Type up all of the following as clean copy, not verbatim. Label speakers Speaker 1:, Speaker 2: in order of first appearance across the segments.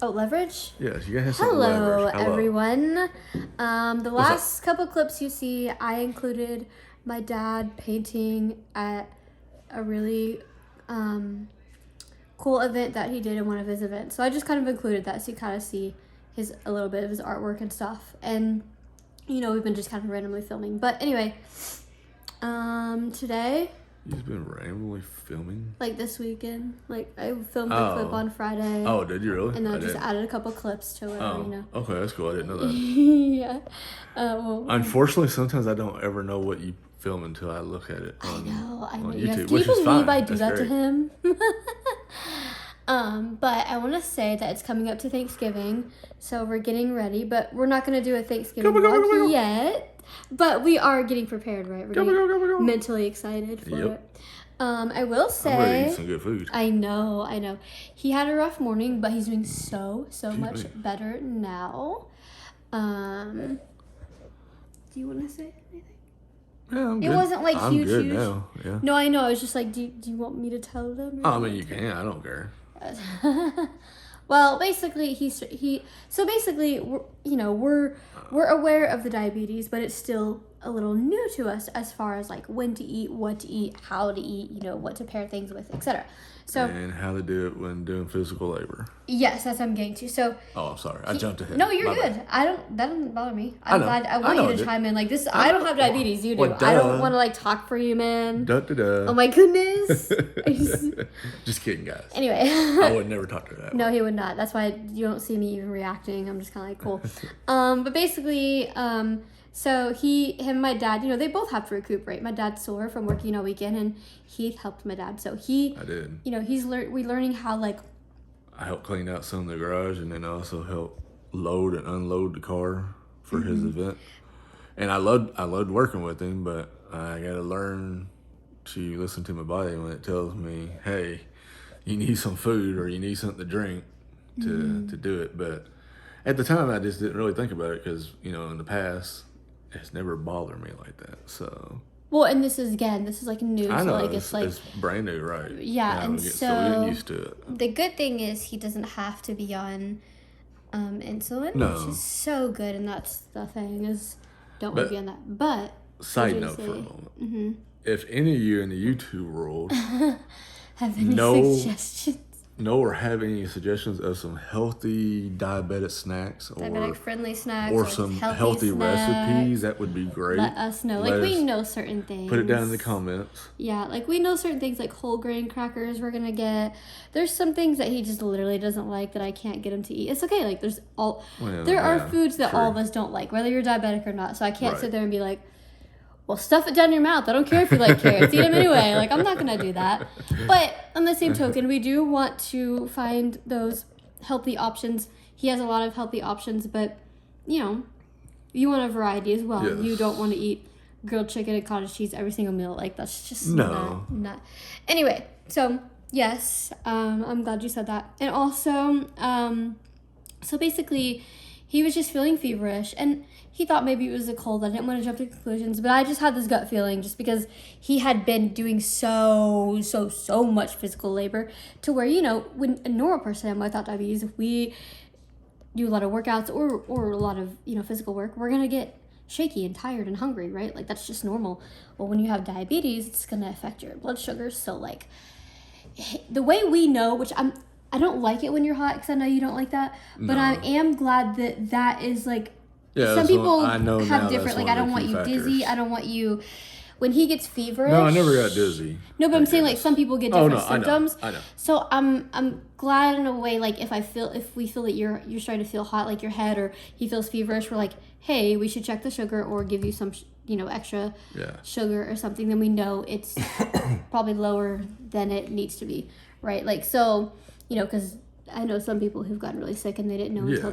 Speaker 1: Oh, leverage?
Speaker 2: Yes, you guys have some
Speaker 1: Hello,
Speaker 2: leverage. Hello.
Speaker 1: everyone. The last couple clips you see, I included my dad painting at a really cool event that he did in one of his events. So I just kind of included that so you kind of see a little bit of his artwork and stuff. And, you know, we've been just kind of randomly filming. But anyway, today...
Speaker 2: You've been randomly filming?
Speaker 1: Like this weekend. Like I filmed a clip on Friday.
Speaker 2: Oh, did you really?
Speaker 1: And then I just added a couple clips to it, you know.
Speaker 2: Okay, that's cool. I didn't know that.
Speaker 1: Yeah. Well,
Speaker 2: unfortunately, sometimes I don't ever know what you film until I look at it on,
Speaker 1: I know.
Speaker 2: on
Speaker 1: Yes.
Speaker 2: YouTube,
Speaker 1: Can you
Speaker 2: which is
Speaker 1: believe
Speaker 2: fine.
Speaker 1: I do
Speaker 2: That's
Speaker 1: that to
Speaker 2: great.
Speaker 1: him? But I want to say that it's coming up to Thanksgiving, so we're getting ready, but we're not going to do a Thanksgiving vlog yet. But we are getting prepared, right? We're getting mentally excited for it. I will say,
Speaker 2: I'm ready to eat some good food.
Speaker 1: I know. He had a rough morning, but he's doing so much better now. Do you want to say anything?
Speaker 2: Yeah, I'm
Speaker 1: It
Speaker 2: good.
Speaker 1: wasn't like
Speaker 2: I'm
Speaker 1: huge.
Speaker 2: good now. Yeah.
Speaker 1: No, I know. I was just like, do you want me to tell them?
Speaker 2: I mean, you can. I don't care.
Speaker 1: Well, basically, we're aware of the diabetes, but it's still a little new to us as far as like when to eat, what to eat, how to eat, you know, what to pair things with, etc. So
Speaker 2: And how to do it when doing physical labor.
Speaker 1: yes, that's what I'm getting to. So
Speaker 2: Oh, I'm sorry. I jumped ahead.
Speaker 1: no, you're
Speaker 2: My
Speaker 1: good.
Speaker 2: bad.
Speaker 1: That doesn't bother me.
Speaker 2: I
Speaker 1: I'm
Speaker 2: know.
Speaker 1: glad. I
Speaker 2: I
Speaker 1: want
Speaker 2: know
Speaker 1: you
Speaker 2: it
Speaker 1: to
Speaker 2: did.
Speaker 1: chime in. Like this, I don't have diabetes. You do.
Speaker 2: Well,
Speaker 1: I don't
Speaker 2: duh.
Speaker 1: want to like talk for you, man.
Speaker 2: Da, da, da.
Speaker 1: Oh my goodness.
Speaker 2: Just kidding, guys.
Speaker 1: Anyway.
Speaker 2: I would never talk to her that way.
Speaker 1: No, he would not. That's why you don't see me even reacting. I'm just kind of like, cool. But basically, so him and my dad, you know, they both have to recuperate. My dad's sore from working all weekend, and he helped my dad. So
Speaker 2: I did.
Speaker 1: you know, we're learning how like.
Speaker 2: I helped clean out some of the garage, and then I also helped load and unload the car for his event. And I loved working with him, but I got to learn to listen to my body when it tells me, hey, you need some food or you need something to drink to do it. But at the time, I just didn't really think about it because, you know, in the past, it's never bothered me like that. So.
Speaker 1: Well, and this is like new.
Speaker 2: I know,
Speaker 1: So like it's like
Speaker 2: it's brand new, right?
Speaker 1: yeah, and
Speaker 2: so we're getting used to it.
Speaker 1: the good thing is he doesn't have to be on insulin,
Speaker 2: No.
Speaker 1: which is so good, and that's the thing is don't want to be on that. But
Speaker 2: Side note for a moment. If any of you in the YouTube world
Speaker 1: have any suggestions?
Speaker 2: know or have any suggestions of some healthy diabetic snacks
Speaker 1: Diabetic friendly snacks
Speaker 2: or some healthy recipes, that would be great.
Speaker 1: Let us know. Like we know certain things.
Speaker 2: Put it down in the comments.
Speaker 1: Yeah, like we know certain things like whole grain crackers we're gonna get. There's some things that he just literally doesn't like that I can't get him to eat. It's okay. Like there are foods that all of us don't like, whether you're diabetic or not. So I can't sit there and be like, well, stuff it down your mouth. I don't care if you like carrots. Eat them anyway. Like, I'm not going to do that. But on the same token, we do want to find those healthy options. He has a lot of healthy options, but, you know, you want a variety as well.
Speaker 2: Yes.
Speaker 1: You don't want to eat grilled chicken and cottage cheese every single meal. Like, that's just
Speaker 2: No.
Speaker 1: not. Anyway, so, yes, I'm glad you said that. And also, so basically, he was just feeling feverish, and he thought maybe it was a cold. I didn't want to jump to conclusions, but I just had this gut feeling just because he had been doing so much physical labor to where, you know, when a normal person without diabetes, if we do a lot of workouts or a lot of, you know, physical work, we're going to get shaky and tired and hungry, right? Like, that's just normal. Well, when you have diabetes, it's going to affect your blood sugar. So, like, the way we know, which I don't like it when you're hot because I know you don't like that, but I am glad that is, like, some people have different, like, I don't want you dizzy. I don't want you, when he gets feverish.
Speaker 2: No, I never got dizzy.
Speaker 1: No, but I'm saying, like, some people get different symptoms.
Speaker 2: I know.
Speaker 1: So I'm glad in a way, like, if we feel that you're starting to feel hot, like your head, or he feels feverish, we're like, hey, we should check the sugar or give you some, you know, extra sugar or something. Then we know it's probably lower than it needs to be, right? Like, so, you know, because I know some people who've gotten really sick and they didn't know until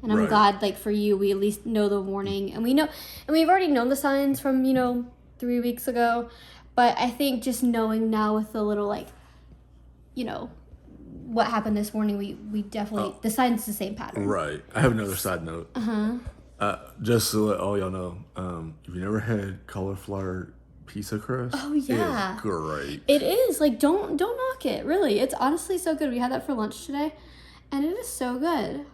Speaker 1: and I'm glad, like, for you, we at least know the warning, and we know, and we've already known the signs from, you know, 3 weeks ago, but I think just knowing now with the little, like, you know, what happened this morning, we definitely, the sign's the same pattern.
Speaker 2: Right. I have another side note. Just to let all y'all know, if you never had cauliflower pizza crust, it's great.
Speaker 1: It is. Like, don't knock it, really. It's honestly so good. We had that for lunch today, And it is so good.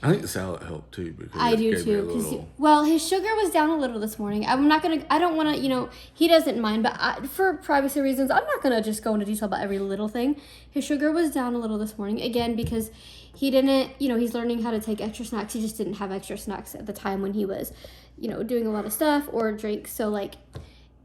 Speaker 2: I think the salad helped too because
Speaker 1: I
Speaker 2: it
Speaker 1: do
Speaker 2: gave me a
Speaker 1: too.
Speaker 2: little.
Speaker 1: Well, his sugar was down a little this morning. I don't want to, he doesn't mind, but for privacy reasons, I'm not going to just go into detail about every little thing. His sugar was down a little this morning, again, because he didn't, he's learning how to take extra snacks. He just didn't have extra snacks at the time when he was, doing a lot of stuff or drinks. So, like,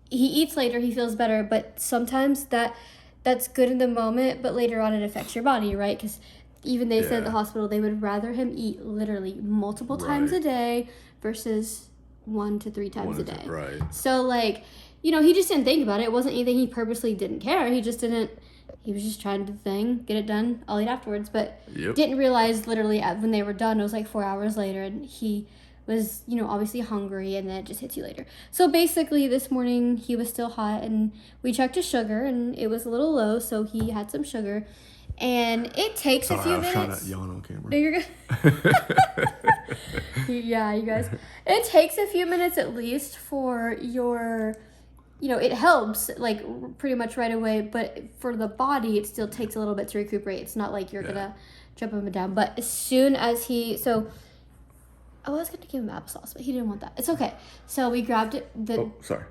Speaker 1: he eats later, he feels better, but sometimes that's good in the moment, but later on it affects your body, right? Because even they said at the hospital they would rather him eat literally multiple times a day versus 1 to 3 times a day.
Speaker 2: Right.
Speaker 1: So, like, he just didn't think about it. It wasn't anything he purposely didn't care. He was just trying to do the thing, get it done, I'll eat afterwards. But didn't realize literally when they were done, it was like 4 hours later, and he was, obviously hungry, and then it just hits you later. So basically this morning he was still hot, and we checked his sugar, and it was a little low, so he had some sugar. And it takes a few minutes. I was trying to yawn on camera. No, you're good. Yeah, you guys. It takes a few minutes at least for your, it helps like pretty much right away. But for the body, it still takes a little bit to recuperate. It's not like you're gonna jump him down. But as soon as I was going to give him applesauce, but he didn't want that. It's okay. So we grabbed it.
Speaker 2: Sorry.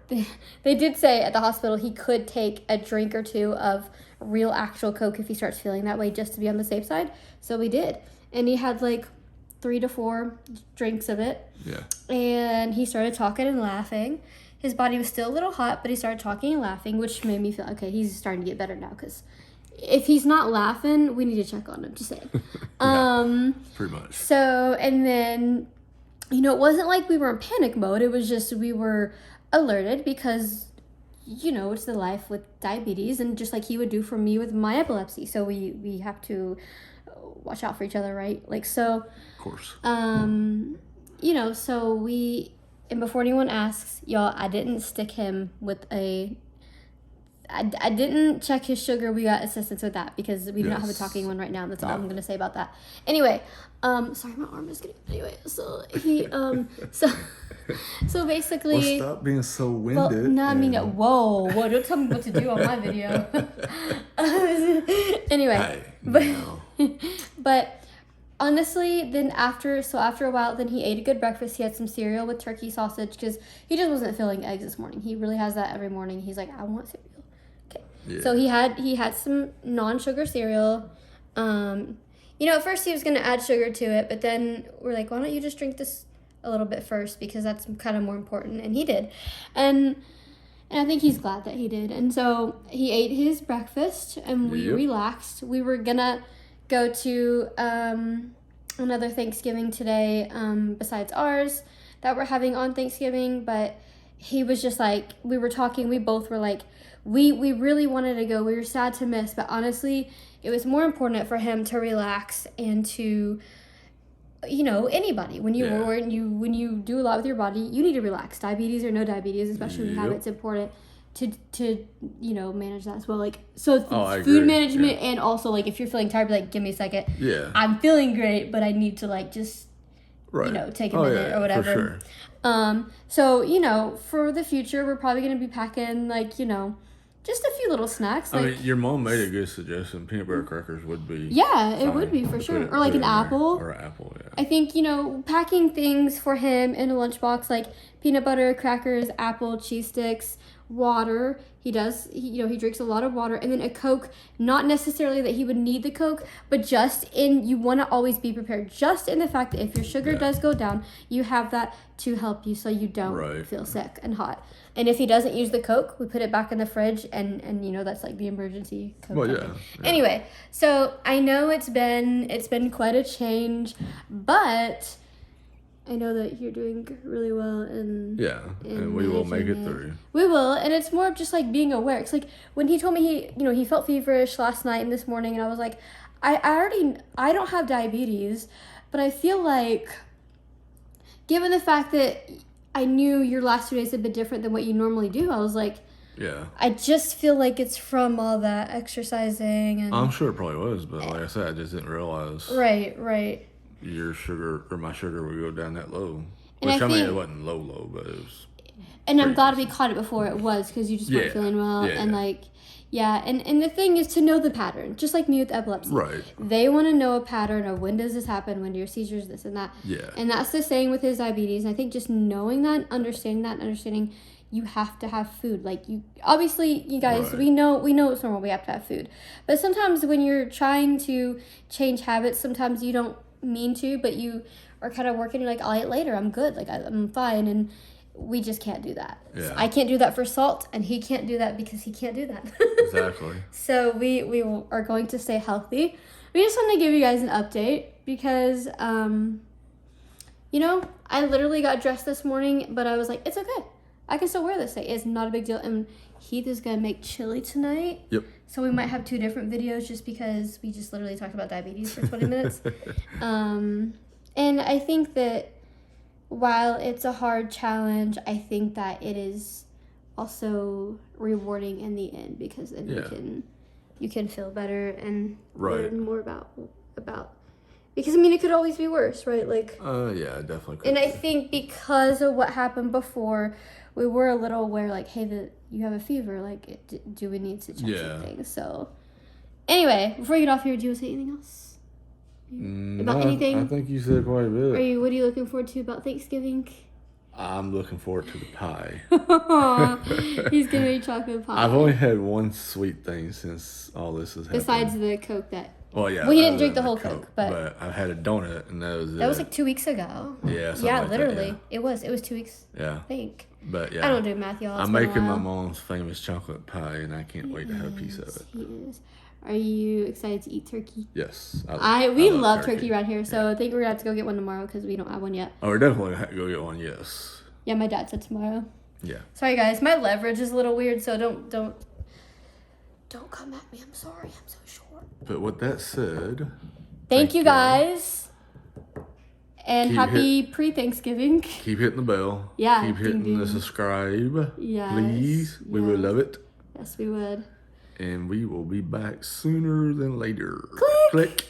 Speaker 1: They did say at the hospital he could take a drink or two of real actual Coke if he starts feeling that way, just to be on the safe side. So we did. And he had like 3 to 4 drinks of it.
Speaker 2: Yeah.
Speaker 1: And he started talking and laughing. His body was still a little hot, but he started talking and laughing, which made me feel, okay, he's starting to get better now, because if he's not laughing, we need to check on him, just saying.
Speaker 2: Pretty much.
Speaker 1: So, and then, it wasn't like we were in panic mode. It was just we were alerted because, it's the life with diabetes, and just like he would do for me with my epilepsy. So we have to watch out for each other, right? Like, so.
Speaker 2: Of course.
Speaker 1: So and before anyone asks, y'all, I didn't stick him with I didn't check his sugar. We got assistance with that because we do not have a talking one right now. That's all I'm going to say about that. Anyway, sorry, my arm is getting, anyway, so he, so basically.
Speaker 2: Well, stop being so winded.
Speaker 1: Well, no, I mean, whoa, don't tell me what to do on my video. Anyway, but honestly, then after a while, then he ate a good breakfast. He had some cereal with turkey sausage because he just wasn't feeling eggs this morning. He really has that every morning. He's like, I want cereal. Okay. So he had some non-sugar cereal. At first he was going to add sugar to it, but then we're like, why don't you just drink this a little bit first, because that's kind of more important. And he did. And I think he's glad that he did. And so he ate his breakfast and we relaxed. We were going to go to another Thanksgiving today besides ours that we're having on Thanksgiving, but he was just like, we were talking, we both were like, we really wanted to go. We were sad to miss, but honestly, it was more important for him to relax and to, anybody. When you do a lot with your body, you need to relax. Diabetes or no diabetes, especially when you have it, it's important to manage that as well. Like, so food management and also like if you're feeling tired, be like, give me a second.
Speaker 2: Yeah.
Speaker 1: I'm feeling great, but I need to like just take a minute or whatever.
Speaker 2: For sure.
Speaker 1: So, for the future, we're probably going to be packing, like, just a few little snacks. Like,
Speaker 2: I mean, your mom made a good suggestion. Peanut butter crackers would be.
Speaker 1: Yeah, it would be for sure. Or like an apple.
Speaker 2: Or an apple, yeah.
Speaker 1: I think, packing things for him in a lunchbox, like peanut butter, crackers, apple, cheese sticks, water. He drinks a lot of water. And then a Coke, not necessarily that he would need the Coke, but you want to always be prepared. Just in the fact that if your sugar does go down, you have that to help you so you don't feel sick and hot. And if he doesn't use the Coke, we put it back in the fridge and that's like the emergency Coke.
Speaker 2: Well, yeah.
Speaker 1: Anyway, so I know it's been quite a change, but I know that you're doing really well and
Speaker 2: we will make it through.
Speaker 1: We will, and it's more of just like being aware. It's like when he told me he felt feverish last night and this morning, and I was like, I don't have diabetes, but I feel like given the fact that I knew your last 2 days had been different than what you normally do, I was like, I just feel like it's from all that exercising and
Speaker 2: I'm sure it probably was, but like I said, I just didn't realize.
Speaker 1: Right.
Speaker 2: Your sugar or my sugar would go down that low.
Speaker 1: And
Speaker 2: Which I mean, it wasn't low, but it was.
Speaker 1: And I'm glad we caught it before it was, because you just weren't feeling well, and like, Yeah, and the thing is to know the pattern, just like me with epilepsy.
Speaker 2: Right.
Speaker 1: They want to know a pattern of when does this happen, when do your seizures, this and that.
Speaker 2: Yeah.
Speaker 1: And that's the same with his diabetes. And I think just knowing that, understanding you have to have food. Like you, obviously, you guys,
Speaker 2: Right.
Speaker 1: we know it's normal. We have to have food. But sometimes when you're trying to change habits, sometimes you don't mean to, but you are kind of working. You're like, I'll eat later. I'm good. Like I'm fine. And we just can't do that.
Speaker 2: Yeah.
Speaker 1: So I can't do that for salt, and he can't do that because he can't do that.
Speaker 2: Exactly.
Speaker 1: So we are going to stay healthy. We just want to give you guys an update because, you know, I literally got dressed this morning, but I was like, it's okay. I can still wear this. Like, it's not a big deal. And Heath is going to make chili tonight.
Speaker 2: Yep.
Speaker 1: So we might have 2 different videos just because we just literally talked about diabetes for 20 minutes. And I think that while it's a hard challenge, I think that it is also rewarding in the end because then you can feel better and learn more about because I mean it could always be worse, right? Like
Speaker 2: yeah, definitely could
Speaker 1: and I
Speaker 2: be.
Speaker 1: think because of what happened before, we were a little aware, like, hey, you have a fever, like do we need to check something? So anyway, before you get off here, do you want to say anything else? About anything?
Speaker 2: I think you said quite a bit.
Speaker 1: What are you looking forward to about Thanksgiving?
Speaker 2: I'm looking forward to the pie.
Speaker 1: He's gonna eat chocolate pie.
Speaker 2: I've only had one sweet thing since all this has happened.
Speaker 1: Besides the Coke that.
Speaker 2: Well, yeah.
Speaker 1: Well, he didn't
Speaker 2: other
Speaker 1: drink the
Speaker 2: than
Speaker 1: whole Coke, but
Speaker 2: I had a donut, and that was
Speaker 1: that was like 2 weeks ago.
Speaker 2: Yeah.
Speaker 1: Yeah,
Speaker 2: like
Speaker 1: literally.
Speaker 2: That,
Speaker 1: It was 2 weeks.
Speaker 2: yeah.
Speaker 1: I think.
Speaker 2: But yeah.
Speaker 1: I don't do math, y'all.
Speaker 2: I'm making my mom's famous chocolate pie, and I can't wait to have a piece of it.
Speaker 1: He is. Are you excited to eat turkey?
Speaker 2: Yes.
Speaker 1: We love turkey around here, so I think we're gonna have to go get one tomorrow because we don't have one yet.
Speaker 2: Oh, we're definitely gonna have to go get one. Yes.
Speaker 1: Yeah, my dad said tomorrow.
Speaker 2: Yeah.
Speaker 1: Sorry guys, my leverage is a little weird, so don't come at me. I'm sorry. I'm so short.
Speaker 2: But with that said,
Speaker 1: Thank you guys. And
Speaker 2: Keep
Speaker 1: happy pre-Thanksgiving.
Speaker 2: keep hitting the bell.
Speaker 1: Yeah,
Speaker 2: Keep
Speaker 1: ding,
Speaker 2: hitting the
Speaker 1: ding.
Speaker 2: subscribe.
Speaker 1: Yes,
Speaker 2: Please. We would
Speaker 1: yes.
Speaker 2: love it.
Speaker 1: Yes, we would.
Speaker 2: And we will be back sooner than later.
Speaker 1: Click.
Speaker 2: Click.